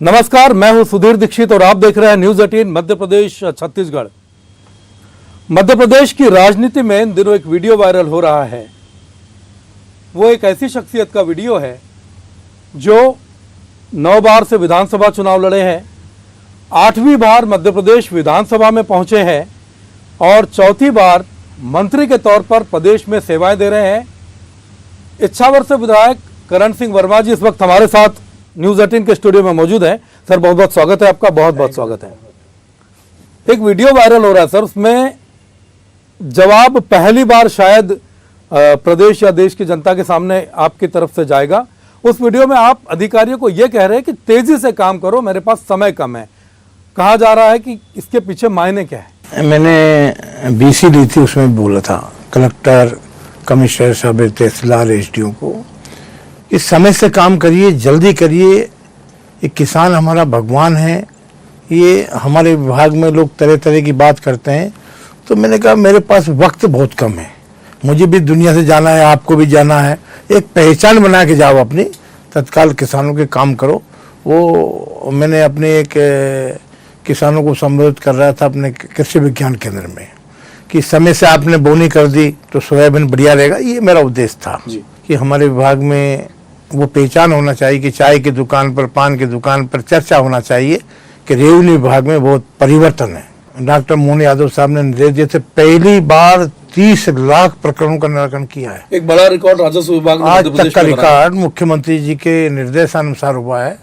नमस्कार, मैं हूं सुधीर दीक्षित और आप देख रहे हैं न्यूज 18 मध्य प्रदेश छत्तीसगढ़। मध्य प्रदेश की राजनीति में इन दिनों एक वीडियो वायरल हो रहा है। वो एक ऐसी शख्सियत का वीडियो है जो 9 बार से विधानसभा चुनाव लड़े हैं, 8वीं बार मध्य प्रदेश विधानसभा में पहुंचे हैं और चौथी बार मंत्री के तौर पर प्रदेश में सेवाएं दे रहे हैं। इच्छावर से विधायक करण सिंह वर्मा जी इस वक्त हमारे साथ न्यूज 18 के स्टूडियो में मौजूद है। सर, बहुत बहुत स्वागत है आपका, बहुत बहुत स्वागत है। एक वीडियो वायरल हो रहा है सर, उसमें जवाब पहली बार शायद प्रदेश या देश की जनता के सामने आपकी तरफ से जाएगा। उस वीडियो में आप अधिकारियों को यह कह रहे हैं कि तेजी से काम करो, मेरे पास समय कम है। कहा जा रहा है कि इसके पीछे मायने क्या है? मैंने बीसी ली थी, उसमें बोला था कलेक्टर, कमिश्नर, सब तहसीलदार, एसडीओ को इस समय से काम करिए, जल्दी करिए। ये किसान हमारा भगवान है। ये हमारे विभाग में लोग तरह तरह की बात करते हैं, तो मैंने कहा मेरे पास वक्त बहुत कम है, मुझे भी दुनिया से जाना है, आपको भी जाना है। एक पहचान बना के जाओ अपनी, तत्काल किसानों के काम करो। वो मैंने अपने एक किसानों को संबोधित कर रहा था अपने कृषि विज्ञान केंद्र में कि समय से आपने बोनी कर दी तो सोयाबीन बढ़िया रहेगा। ये मेरा उद्देश्य था कि हमारे विभाग में वो पहचान होना चाहिए कि चाय की दुकान पर, पान की दुकान पर चर्चा होना चाहिए कि रेवेन्यू विभाग में बहुत परिवर्तन है। डॉक्टर मोहन यादव साहब ने निर्देश दिए थे, पहली बार 30 लाख प्रकरणों का निराकरण किया है। एक बड़ा रिकॉर्ड राजस्व विभाग ने आज तक का रिकॉर्ड मुख्यमंत्री जी के निर्देशानुसार हुआ है।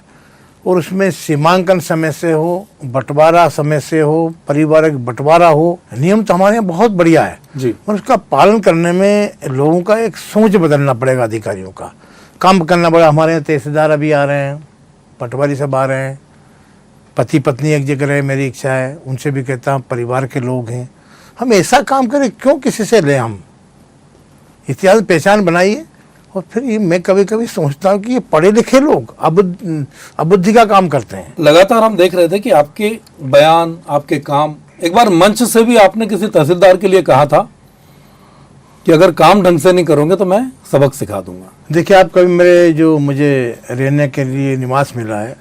और उसमें सीमांकन समय से हो, बंटवारा समय से हो, पारिवारिक बंटवारा हो, नियम तो हमारे यहाँ बहुत बढ़िया है जी। और उसका पालन करने में लोगों का एक सोच बदलना पड़ेगा, अधिकारियों का काम करना पड़ेगा। हमारे यहाँ तहसीलदार अभी आ रहे हैं, पटवारी सब आ रहे हैं, पति पत्नी एक जगह रहे, मेरी इच्छा है उनसे भी कहता हूँ, परिवार के लोग हैं, हम ऐसा काम करें, क्यों किसी से लें। हम इतिहास पहचान बनाइए। और फिर ये मैं कभी कभी सोचता हूँ कि ये पढ़े लिखे लोग अबुद्धि का काम करते हैं। लगातार हम देख रहे थे कि आपके बयान, आपके काम, एक बार मंच से भी आपने किसी तहसीलदार के लिए कहा था कि अगर काम ढंग से नहीं करोगे तो मैं सबक सिखा दूंगा। देखिए, आप कभी मेरे जो मुझे रहने के लिए निवास मिला है,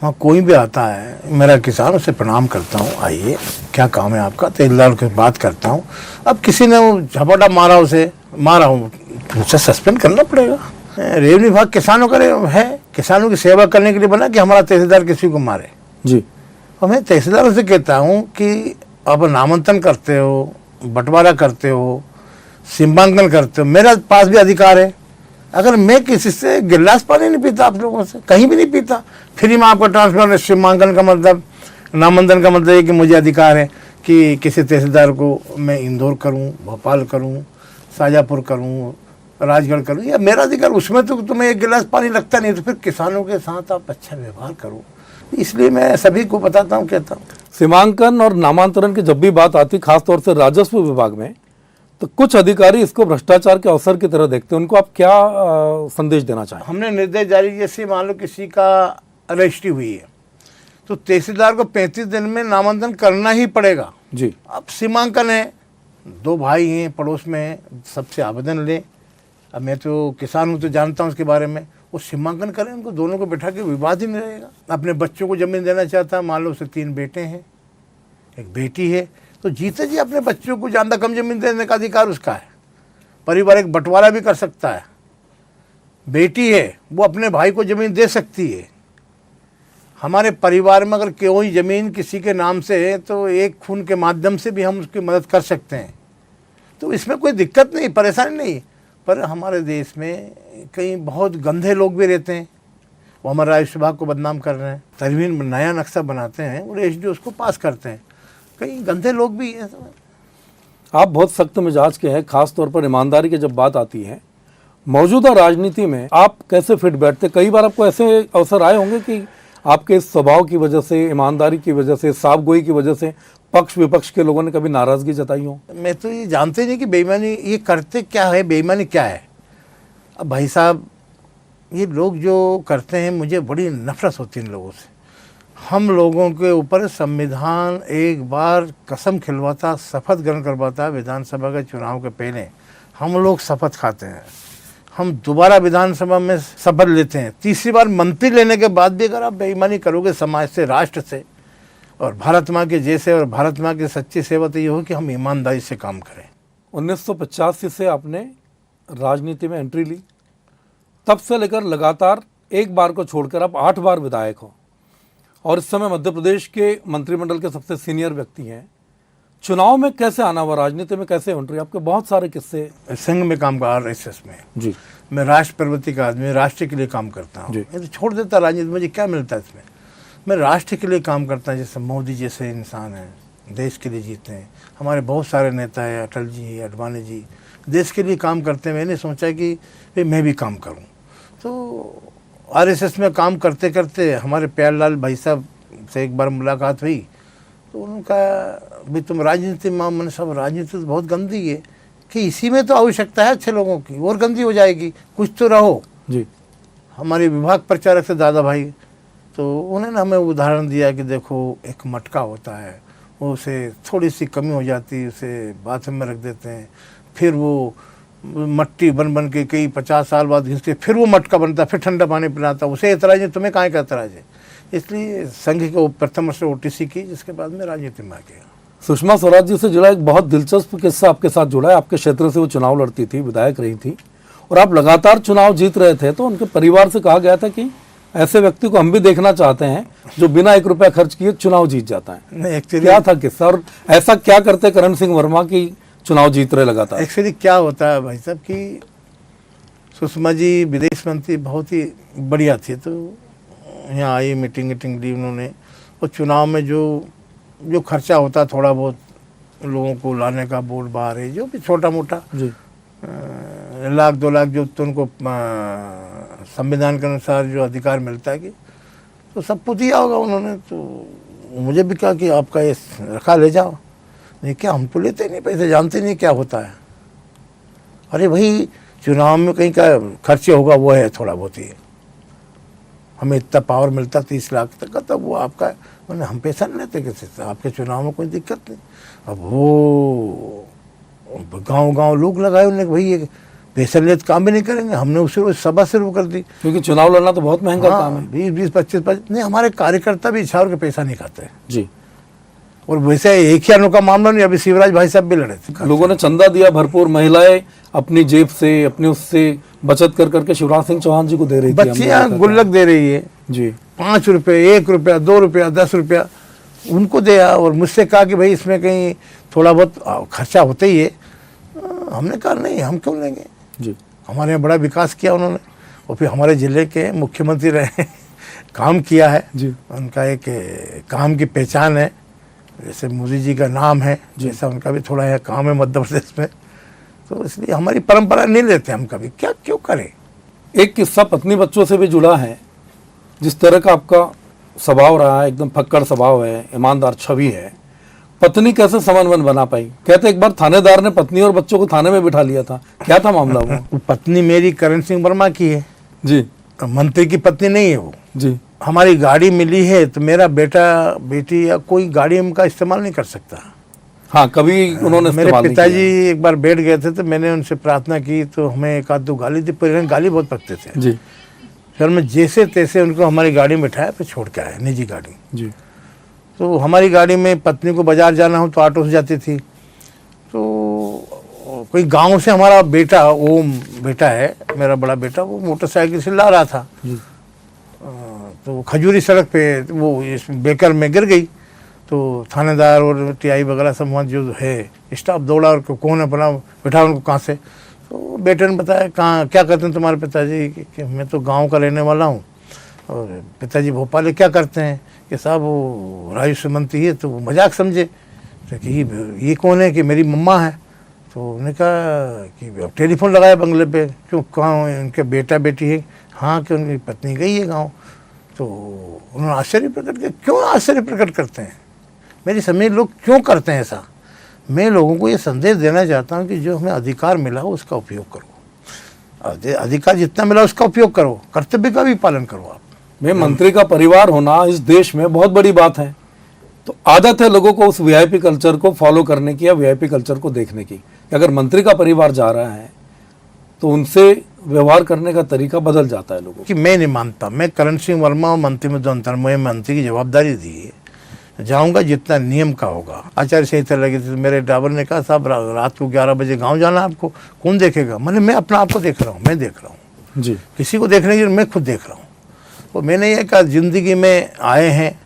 वहाँ कोई भी आता है, मेरा किसान, उसे प्रणाम करता हूँ, आइए क्या काम है आपका, तहसीलदार के बात करता हूँ। अब किसी ने झपटा मारा, उसे मारा हूँ, उसे सस्पेंड करना पड़ेगा। रेवेन्यू विभाग किसानों का है, किसानों की सेवा करने के लिए बना कि हमारा तहसीलदार किसी को मारे जी। और मैं तहसीलदारों से कहता हूँ कि आप नामांकन करते हो, बंटवारा करते हो, सीमांकन करते हो, मेरा पास भी अधिकार है। अगर मैं किसी से गिलास पानी नहीं पीता, आप लोगों से कहीं भी नहीं पीता, फ्री में आपका ट्रांसफर, सीमांकन का मतलब, नामांकन का मतलब है कि मुझे अधिकार है कि किसी तहसीलदार को मैं इंदौर करूं, भोपाल करूं, शाजापुर करूं, राजगढ़ करूं, या मेरा अधिकार। उसमें तो तुम्हें एक गिलास पानी लगता नहीं, तो फिर किसानों के साथ आप अच्छा व्यवहार करो। इसलिए मैं सभी को बताता हूँ, कहता हूँ। सीमांकन और नामांतरण की जब भी बात आती, खासतौर से राजस्व विभाग में, तो कुछ अधिकारी इसको भ्रष्टाचार के अवसर की तरह देखते हैं। उनको आप क्या संदेश देना चाहें? हमने निर्देश जारी, जैसे मान लो किसी का रजिस्ट्री हुई है तो तहसीलदार को 35 दिन में नामांकन करना ही पड़ेगा जी। अब सीमांकन है, 2 भाई हैं पड़ोस में हैं, सबसे आवेदन लें। अब मैं तो किसान हूँ तो जानता हूँ उसके बारे में। वो सीमांकन करें, उनको दोनों को बैठा के विवाद ही नहीं रहेगा। अपने बच्चों को ज़मीन देना चाहता है, मान लो उसे 3 बेटे हैं, एक बेटी है, तो जीते जी अपने बच्चों को ज़्यादा कम ज़मीन देने का अधिकार उसका है। पारिवारिक बंटवारा भी कर सकता है। बेटी है, वो अपने भाई को ज़मीन दे सकती है। हमारे परिवार में अगर कोई ज़मीन किसी के नाम से है तो एक खून के माध्यम से भी हम उसकी मदद कर सकते हैं। तो इसमें कोई दिक्कत नहीं, परेशानी नहीं। पर हमारे देश में कई बहुत गंदे लोग भी रहते हैं, वो हमारे राजस्व विभाग को बदनाम कर रहे हैं। तरवीन नया नक्शा बनाते हैं और एसडीओ उसको पास करते हैं। कई गंदे लोग भी हैं। आप बहुत सख्त मिजाज के हैं, खासतौर पर ईमानदारी की जब बात आती है। मौजूदा राजनीति में आप कैसे फिट बैठते? कई बार आपको ऐसे अवसर आए होंगे कि आपके स्वभाव की वजह से, ईमानदारी की वजह से, साफगोई की वजह से पक्ष विपक्ष के लोगों ने कभी नाराजगी जताई हो? मैं तो ये जानते नहीं कि बेईमानी ये करते क्या है, बेईमानी क्या है। अब भाई साहब, ये लोग जो करते हैं, मुझे बड़ी नफरत होती है इन लोगों से। हम लोगों के ऊपर संविधान एक बार कसम खिलवाता, शपथ ग्रहण करवाता। विधानसभा के चुनाव के पहले हम लोग शपथ खाते हैं, हम दोबारा विधानसभा में शपथ लेते हैं, तीसरी बार मंत्री लेने के बाद भी अगर आप बेईमानी करोगे समाज से, राष्ट्र से और भारत माँ के जैसे, और भारत माँ की सच्ची सेवा तो ये हो कि हम ईमानदारी से काम करें। 1985 से आपने राजनीति में एंट्री ली, तब से लेकर लगातार एक बार को छोड़कर आप 8 बार विधायक हो और इस समय मध्य प्रदेश के मंत्रिमंडल के सबसे सीनियर व्यक्ति हैं। चुनाव में कैसे आना हुआ, राजनीति में कैसे एंट्री? आपके बहुत सारे किस्से। संघ में काम कर, RSS में जी, मैं राष्ट्र प्रवृत्ति का आदमी, राष्ट्र के लिए काम करता हूँ। ये तो छोड़ देता राजनीति, मुझे क्या मिलता है इसमें? मैं राष्ट्र के लिए काम करता हूँ। जैसे मोदी जैसे इंसान हैं, देश के लिए जीते हैं। हमारे बहुत सारे नेता हैं, अटल जी, अडवाणी जी, देश के लिए काम करते हैं। मैंने सोचा कि भाई मैं भी काम करूं। तो RSS में काम करते करते हमारे प्यारलाल भाई साहब से एक बार मुलाकात हुई, तो उनका भाई तुम राजनीति में, मैंने सब राजनीति तो बहुत गंदी है, कि इसी में तो आवश्यकता है अच्छे लोगों की, और गंदी हो जाएगी, कुछ तो रहो जी। हमारे विभाग प्रचारक थे दादा भाई, तो उन्होंने हमें उदाहरण दिया कि देखो एक मटका होता है, वो उसे थोड़ी सी कमी हो जाती है, उसे बाथरूम में रख देते हैं, फिर वो मट्टी बन बन के कई 50 साल बाद घिसते, फिर वो मटका बनता, फिर ठंडा पानी पिलाता, उसे एतराज है, तुम्हें काहे का एतराज है? इसलिए संघ के प्रथम वर्ष OTC की, जिसके बाद में राजनीति में आ गया। सुषमा स्वराज जी से जुड़ा एक बहुत दिलचस्प किस्सा आपके साथ जुड़ा है। आपके क्षेत्र से वो चुनाव लड़ती थी, विधायक रही थी और आप लगातार चुनाव जीत रहे थे, तो उनके परिवार से कहा गया था कि ऐसे व्यक्ति को हम भी देखना चाहते हैं जो बिना 1 रुपया खर्च किए चुनाव जीत जाता है। नहीं, एक्चुअली क्या था किस्सा और ऐसा क्या करते करण सिंह वर्मा की चुनाव जीत रहे लगातार? एक्चुअली क्या होता है भाई साहब कि सुषमा जी विदेश मंत्री बहुत ही बढ़िया थी, तो यहाँ आई, मीटिंग ली उन्होंने, और चुनाव में जो खर्चा होता है थोड़ा बहुत लोगों को लाने का, वोट बाहर है, जो भी छोटा मोटा जी, 1 लाख 2 लाख जो तो उनको संविधान के अनुसार जो अधिकार मिलता है कि, तो सबको दिया होगा उन्होंने। तो मुझे भी कहा कि आपका ये रखा, ले जाओ। नहीं, क्या हम तो लेते नहीं पैसे, जानते नहीं क्या होता है। अरे भाई चुनाव में कहीं का खर्चे होगा, वो है थोड़ा बहुत ही, हमें इतना पावर मिलता 30 लाख तक का, तब वो आपका, मैंने हम पैसा नहीं लेते किसी से, आपके चुनाव में कोई दिक्कत नहीं। अब वो गांव लोग लगाए उन्होंने, भाई ये पैसा ले तो काम भी नहीं करेंगे, हमने उसे सभा शुरू कर दी, क्योंकि चुनाव लड़ना तो बहुत महंगा काम है। 20 25 नहीं, हमारे कार्यकर्ता भी इच्छा के पैसा नहीं खाते जी। और वैसे एक ही अनोखा मामला नहीं, अभी शिवराज भाई साहब भी लड़े थे, लोगों ने चंदा दिया भरपूर, महिलाएं अपनी जेब से, अपने उससे बचत कर करके शिवराज सिंह चौहान जी को दे रही थी। बच्चियां गुल्लक दे रही है जी, 5 रुपये, 1 रुपया, 2 रुपया, 10 रुपया उनको दिया, और मुझसे कहा कि भाई इसमें कहीं थोड़ा बहुत खर्चा होता ही है। हमने कहा नहीं, हम क्यों लेंगे जी। हमारे यहाँ बड़ा विकास किया उन्होंने, और फिर हमारे जिले के मुख्यमंत्री रहे, काम किया है जी। उनका एक काम की पहचान है, जैसे मोदी जी का नाम है, जैसा उनका भी थोड़ा है काम है मध्य प्रदेश में, तो इसलिए हमारी परंपरा नहीं लेते हम कभी, क्या क्यों करें। एक किस्सा पत्नी बच्चों से भी जुड़ा है। जिस तरह का आपका स्वभाव रहा है, एकदम फक्कड़ स्वभाव है, ईमानदार छवि है, पत्नी कैसे समन्वय बना पाई? कहते एक बार थानेदार ने पत्नी और बच्चों को थाने में बिठा लिया था, क्या था मामला वो? पत्नी मेरी करण सिंह वर्मा की है जी, मंत्री की पत्नी नहीं है वो जी। हमारी गाड़ी मिली है, तो मेरा बेटा बेटी या कोई गाड़ी उनका इस्तेमाल नहीं कर सकता। हाँ, कभी उन्होंने मेरे पिताजी एक बार बैठ गए थे, तो मैंने उनसे प्रार्थना की, तो हमें 1-2 गाली दी, परिवहन गाली बहुत पकते थे जी। फिर मैं जैसे तैसे उनको हमारी गाड़ी में बिठाया, फिर छोड़ के आया, निजी गाड़ी जी। तो हमारी गाड़ी में पत्नी को बाजार जाना हो तो ऑटो से जाती थी। तो कोई गांव से हमारा बेटा, वो बेटा है मेरा बड़ा बेटा, वो मोटरसाइकिल से ला रहा था, तो खजूरी सड़क पे वो इस बेकर में गिर गई। तो थानेदार और TI वगैरह सब वहाँ जो है स्टाफ दौड़ा, और कौन है अपना बैठा उनको, कहाँ से? तो बेटे ने बताया, कहाँ क्या करते हैं तुम्हारे पिताजी? कि मैं तो गांव का रहने वाला हूँ, और पिताजी भोपाल क्या करते हैं? कि साहब वो राजस्व मंत्री है। तो वो मजाक समझे, तो कि ये कौन है? कि मेरी मम्मा है। तो उन्होंने कहा कि अब टेलीफोन लगाया बंगले पे, क्यों कहाँ उनके बेटा बेटी है? हाँ, कि उनकी पत्नी गई है गाँव। तो उन्होंने आश्चर्य प्रकट किया। क्यों आश्चर्य प्रकट करते हैं? मेरे समय लोग क्यों करते हैं ऐसा? मैं लोगों को ये संदेश देना चाहता हूँ कि जो हमें अधिकार मिला हो उसका उपयोग करो, अधिकार जितना मिला उसका उपयोग करो, कर्तव्य का भी पालन करो। आप में मंत्री का परिवार होना इस देश में बहुत बड़ी बात है। तो आदत है लोगों को उस VIP कल्चर को फॉलो करने की या VIP कल्चर को देखने की, कि अगर मंत्री का परिवार जा रहा है तो उनसे व्यवहार करने का तरीका बदल जाता है लोगों कि मैं नहीं मानता, मैं करण सिंह वर्मा और मंत्री में तो अंतर, मुझे मंत्री की जवाबदारी दी है, जाऊंगा जितना नियम का होगा। आचार्य संहिता लगी थी, मेरे ड्राइवर ने कहा साहब रात को 11 बजे गाँव जाना आपको, कौन देखेगा? मैंने मैं अपना आप को देख रहा हूँ, मैं देख रहा हूँ जी। किसी को देखने की मैं खुद देख रहा हूँ। तो मैंने ये कहा ज़िंदगी में आए हैं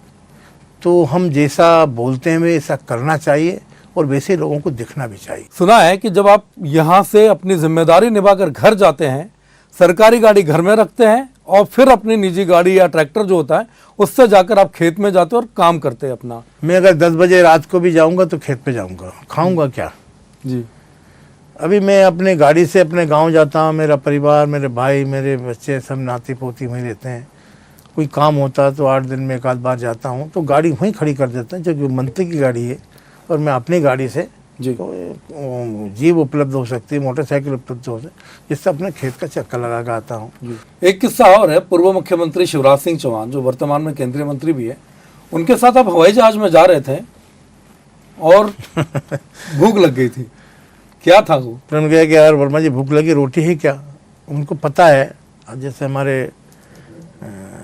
तो हम जैसा बोलते हैं वैसा करना चाहिए और वैसे लोगों को दिखना भी चाहिए। सुना है कि जब आप यहाँ से अपनी जिम्मेदारी निभाकर घर जाते हैं, सरकारी गाड़ी घर में रखते हैं और फिर अपनी निजी गाड़ी या ट्रैक्टर जो होता है उससे जाकर आप खेत में जाते हैं और काम करते हैं अपना। मैं अगर 10 बजे रात को भी जाऊंगा तो खेत पे जाऊंगा, खाऊंगा क्या? जी। अभी मैं अपने गाड़ी से अपने गांव जाता हूँ, मेरा परिवार, मेरे भाई, मेरे बच्चे सब नाती पोती वहीं रहते हैं। कोई काम होता है तो 8 दिन में एक आध बार जाता हूँ, तो गाड़ी वहीं खड़ी कर देते हैं, जो मंत्री की गाड़ी है और मैं अपनी गाड़ी से जी। तो जीप उपलब्ध हो सकती है, मोटरसाइकिल उपलब्ध हो सकती है, जिससे अपने खेत का चक्कर लगा के आता हूँ। एक किस्सा और है, पूर्व मुख्यमंत्री शिवराज सिंह चौहान जो वर्तमान में केंद्रीय मंत्री भी है, उनके साथ आप हवाई जहाज में जा रहे थे और भूख लग गई थी, क्या था वो? तो उन्होंने कहा कि यार वर्मा जी भूख लगी, रोटी है क्या? उनको पता है, जैसे हमारे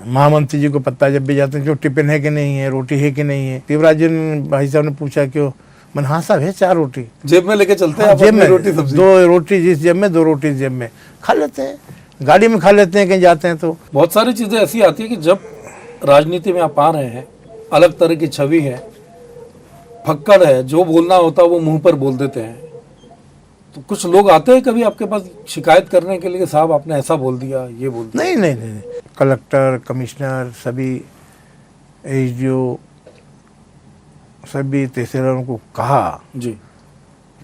महामंत्री जी को पता है जब भी जाते हैं कि टिफिन है कि नहीं है, रोटी है कि नहीं है। शिवराज जी भाई साहब ने पूछा क्यों? मैंने हाँ साहब है 4 रोटी जेब में लेके चलते हैं। हाँ, जेब में रोटी सब्जी 2 रोटी जिस जेब में 2 रोटी जेब में खा लेते हैं, गाड़ी में खा लेते हैं कहीं जाते हैं तो। बहुत सारी चीजें ऐसी आती है कि जब राजनीति में आप आ रहे हैं, अलग तरह की छवि है, फक्कड़ है, जो बोलना होता है वो मुंह पर बोल देते हैं। तो कुछ लोग आते हैं कभी आपके पास शिकायत करने के लिए, साहब आपने ऐसा बोल दिया, ये बोल दिया? नहीं नहीं नहीं, कलेक्टर, कमिश्नर, सभी एसडीओ, सभी तहसीलदारों को कहा जी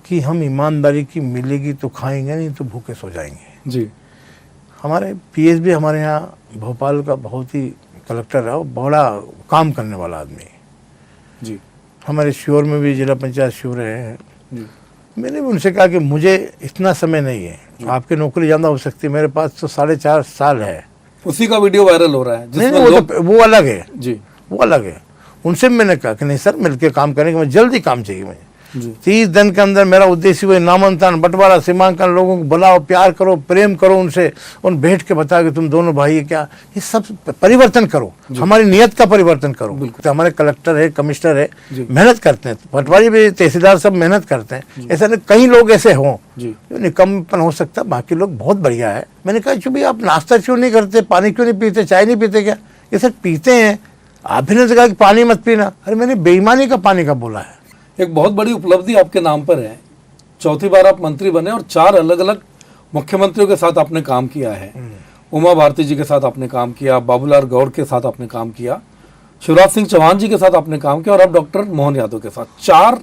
कि हम ईमानदारी की मिलेगी तो खाएंगे, नहीं तो भूखे सो जाएंगे। जी। हमारे पीएस भी हमारे यहाँ भोपाल का बहुत ही कलेक्टर है, वो बड़ा काम करने वाला आदमी है जी। हमारे श्योर में भी जिला पंचायत श्योर है जी। मैंने भी उनसे कहा कि मुझे इतना समय नहीं है, आपकी नौकरी ज़्यादा हो सकती है, मेरे पास तो 4.5 साल है। उसी का वीडियो वायरल हो रहा है नहीं, जिसमें वो अलग है जी, वो अलग है। उनसे मैंने कहा कि नहीं सर मिलकर काम करेंगे, मैं जल्दी काम चाहिए मुझे। जी। 30 दिन के अंदर मेरा उद्देश्य हुआ नामांकन, बंटवारा, सीमांकन, लोगों को बुलाओ, प्यार करो, प्रेम करो उनसे, उन बैठ के बताओ कि तुम दोनों भाई है क्या, ये सब परिवर्तन करो, हमारी नियत का परिवर्तन करो। तो हमारे कलेक्टर है, कमिश्नर है, मेहनत करते हैं, पटवारी भी, तहसीलदार सब मेहनत करते हैं। ऐसा नहीं कई लोग ऐसे हों जो निकम्मपन हो सकता, बाकी लोग बहुत बढ़िया है। मैंने कहा भाई आप नाश्ता क्यों नहीं करते, पानी क्यों नहीं पीते, चाय नहीं पीते क्या? ये सर पीते हैं। आप भी ने कहा कि पानी मत पीना, अरे मैंने बेईमानी का पानी का बोला है। एक बहुत बड़ी उपलब्धि आपके नाम पर है, 4थी बार आप मंत्री बने और 4 अलग अलग मुख्यमंत्रियों के साथ आपने काम किया है। उमा भारती जी के साथ आपने काम किया, बाबूलाल गौर के साथ आपने काम किया, शिवराज सिंह चौहान जी के साथ आपने काम किया और अब डॉक्टर मोहन यादव के साथ। 4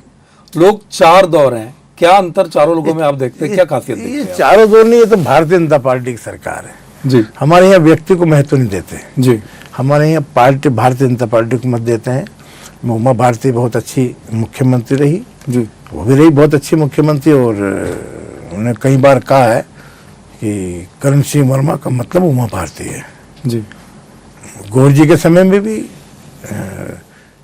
लोग 4 दौर हैं, क्या अंतर चारों लोगों में आप देखते हैं, क्या खासियत देखते ये हैं? चारों दौर नहीं, ये तो भारतीय जनता पार्टी की सरकार है जी। हमारे यहाँ व्यक्ति को महत्व नहीं देते जी। हमारे यहाँ पार्टी, भारतीय जनता पार्टी को मत देते हैं। उमा भारती बहुत अच्छी मुख्यमंत्री रही जी, वो भी रही बहुत अच्छी मुख्यमंत्री, और उन्होंने कई बार कहा है कि करण सिंह वर्मा का मतलब उमा भारती है। जी। गौर जी के समय में भी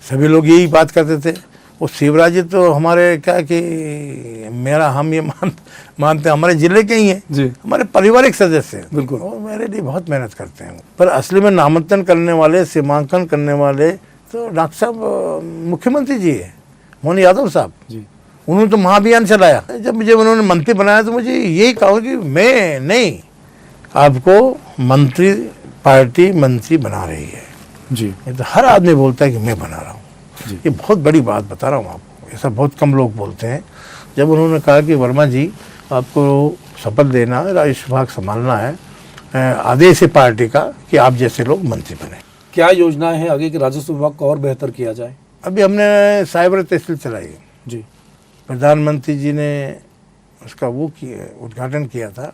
सभी लोग यही बात करते थे। वो शिवराज जी तो हमारे क्या कि मेरा हम ये मानते हैं, हमारे जिले के ही हैं जी, हमारे पारिवारिक सदस्य हैं बिल्कुल। और मेरे लिए बहुत मेहनत करते हैं। पर असली में नामांकन करने वाले, सीमांकन करने वाले तो डॉक्टर साहब मुख्यमंत्री जी है, मोहन यादव साहब जी। उन्होंने तो महाअभियान चलाया। जब मुझे उन्होंने मंत्री बनाया तो मुझे यही कहा कि मैं नहीं, आपको मंत्री, पार्टी मंत्री बना रही है जी। ये तो हर आदमी बोलता है कि मैं बना रहा हूँ। ये बहुत बड़ी बात बता रहा हूँ आपको, ऐसा बहुत कम लोग बोलते हैं। जब उन्होंने कहा कि वर्मा जी आपको शपथ देना है, राजस्व विभाग संभालना है, आदेश है पार्टी का कि आप जैसे लोग मंत्री बने। क्या योजनाएं हैं आगे कि राजस्व विभाग को और बेहतर किया जाए? अभी हमने साइबर तहसील चलाई है जी। प्रधानमंत्री जी ने उसका वो किया, उद्घाटन किया था।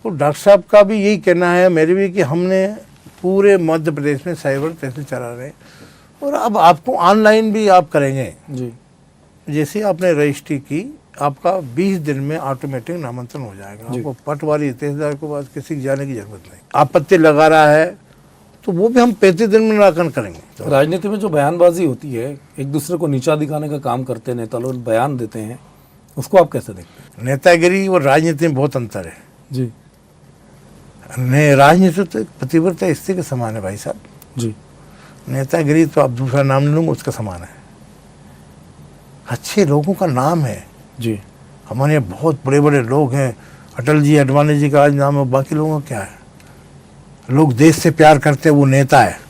तो डॉक्टर साहब का भी यही कहना है, मेरे भी, कि हमने पूरे मध्य प्रदेश में साइबर तहसील चला रहे हैं और अब आपको ऑनलाइन भी आप करेंगे। जी। जैसे आपने रजिस्ट्री की, आपका 20 दिन में ऑटोमेटिक नामांकन हो जाएगा। आपको पटवारी, तहसीलदार के पास किसी की जाने की जरूरत नहीं। आपत्ति लगा रहा है तो वो भी हम 35 दिन में निराकरण करेंगे। तो राजनीति में जो बयानबाजी होती है, एक दूसरे को नीचा दिखाने का काम करते हैं नेता लोग, बयान देते हैं, उसको आप कैसे देखते हैं? नेतागिरी और राजनीति में बहुत अंतर है। जी। राजनीति तो एक पतिव्रता स्त्री के समान है भाई साहब। जी नेतागिरी तो आप दूसरा नाम ले लूँगा उसका समान है। अच्छे लोगों का नाम है जी। हमारे यहाँ बहुत बड़े बड़े लोग हैं, अटल जी अडवाणी जी का आज नाम है, बाकी लोगों का क्या है? लोग देश से प्यार करते हैं वो नेता है,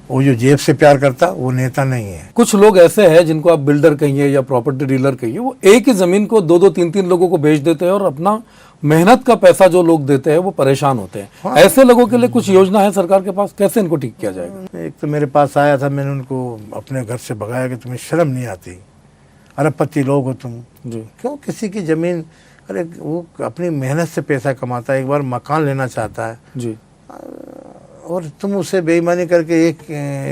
वो जो जेब से प्यार करता वो नेता नहीं है। कुछ लोग ऐसे हैं जिनको आप बिल्डर कहिए या प्रॉपर्टी डीलर कहिए, वो एक ही जमीन को दो दो तीन तीन लोगों को बेच देते हैं और अपना मेहनत का पैसा जो लोग देते हैं वो परेशान होते हैं। हाँ। ऐसे लोगों के लिए कुछ योजना है सरकार के पास, कैसे इनको ठीक किया जाएगा? एक तो मेरे पास आया था, मैंने उनको अपने घर से भगाया कि तुम्हें शर्म नहीं आती, अरबपति लोग हो तुम, जी क्यों किसी की जमीन, अरे वो अपनी मेहनत से पैसा कमाता है, एक बार मकान लेना चाहता है जी और तुम उसे बेईमानी करके एक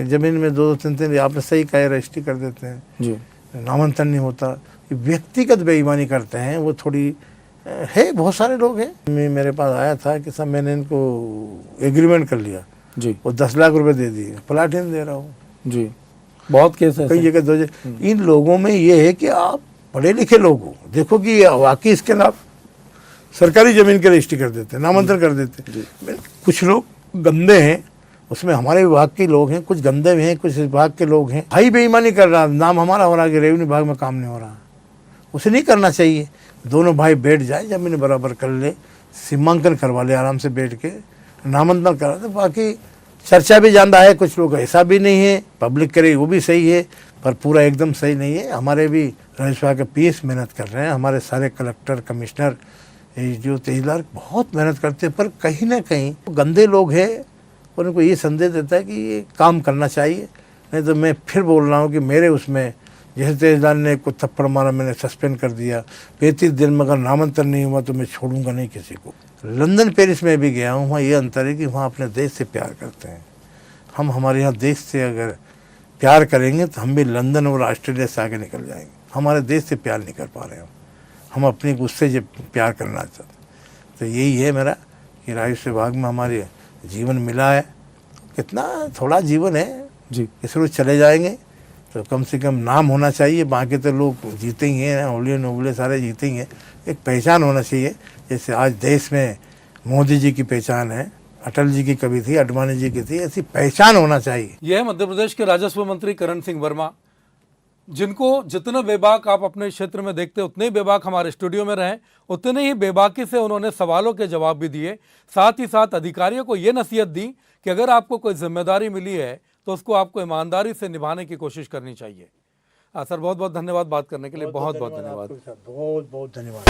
जमीन में दो दो तीन तीन, आपने सही कहा, रजिस्ट्री कर देते हैं, जी नामांतरण नहीं होता। व्यक्तिगत बेईमानी करते हैं वो थोड़ी है, बहुत सारे लोग हैं। मेरे पास आया था कि सब मैंने इनको एग्रीमेंट कर लिया, जी वो 10 लाख रुपए दे दिए, प्लाट ही नहीं दे रहा हूँ। जी बहुत केस है कई ऐसे। जगह दो इन लोगों में ये है कि आप पढ़े लिखे लोग हो, देखो कि ये वाकई इसके खिलाफ सरकारी जमीन के रजिस्ट्री कर देते हैं, नामांतरण कर देते हैं। कुछ लोग गंदे हैं, उसमें हमारे विभाग के लोग हैं, कुछ गंदे भी हैं, कुछ विभाग के लोग हैं। भाई बेईमानी कर रहा, नाम हमारा हो रहा है कि रेवेन्यू विभाग में काम नहीं हो रहा, उसे नहीं करना चाहिए। दोनों भाई बैठ जाए, जमीन बराबर कर ले, सीमांकन करवा ले, आराम से बैठ के नामांतरण करा दे। बाकी चर्चा भी ज़्यादा है, कुछ लोग ऐसा भी नहीं है, पब्लिक करे वो भी सही है, पर पूरा एकदम सही नहीं है। हमारे भी राजस्व विभाग के पीएस मेहनत कर रहे हैं, हमारे सारे कलेक्टर, कमिश्नर, जो तहसीलदार बहुत मेहनत करते हैं, पर कहीं ना कहीं गंदे लोग हैं और उनको ये संदेश देता है कि ये काम करना चाहिए। नहीं तो मैं फिर बोल रहा हूँ कि मेरे उसमें जैसे तहसीलदार ने को थप्पड़ मारा, मैंने सस्पेंड कर दिया, 35 दिन में अगर नामांतरण नहीं हुआ तो मैं छोड़ूंगा नहीं किसी को। लंदन पेरिस में भी गया हूँ, वहाँ ये अंतर है कि वहाँ अपने देश से प्यार करते हैं। हम हमारे यहाँ देश से अगर प्यार करेंगे तो हम भी लंदन और ऑस्ट्रेलिया से आगे निकल जाएंगे। हमारे देश से प्यार नहीं कर पा रहे हम अपने गुस्से से प्यार करना चाहते। तो यही है मेरा कि राजस्व विभाग में हमारे जीवन मिला है, कितना थोड़ा जीवन है जी। इस रोज चले जाएंगे तो कम से कम नाम होना चाहिए। बाकी तो लोग जीते ही हैं, ओले नोबले सारे जीते ही हैं, एक पहचान होना चाहिए। जैसे आज देश में मोदी जी की पहचान है, अटल जी की कभी थी, अडवाणी जी की थी, ऐसी पहचान होना चाहिए। यह है मध्य प्रदेश के राजस्व मंत्री करण सिंह वर्मा, जिनको जितना बेबाक आप अपने क्षेत्र में देखते उतने ही बेबाक हमारे स्टूडियो में रहे, उतने ही बेबाकी से उन्होंने सवालों के जवाब भी दिए। साथ ही साथ अधिकारियों को ये नसीहत दी कि अगर आपको कोई जिम्मेदारी मिली है तो उसको आपको ईमानदारी से निभाने की कोशिश करनी चाहिए। सर बहुत बहुत धन्यवाद बात करने के लिए, बहुत बहुत धन्यवाद। बहुत बहुत धन्यवाद।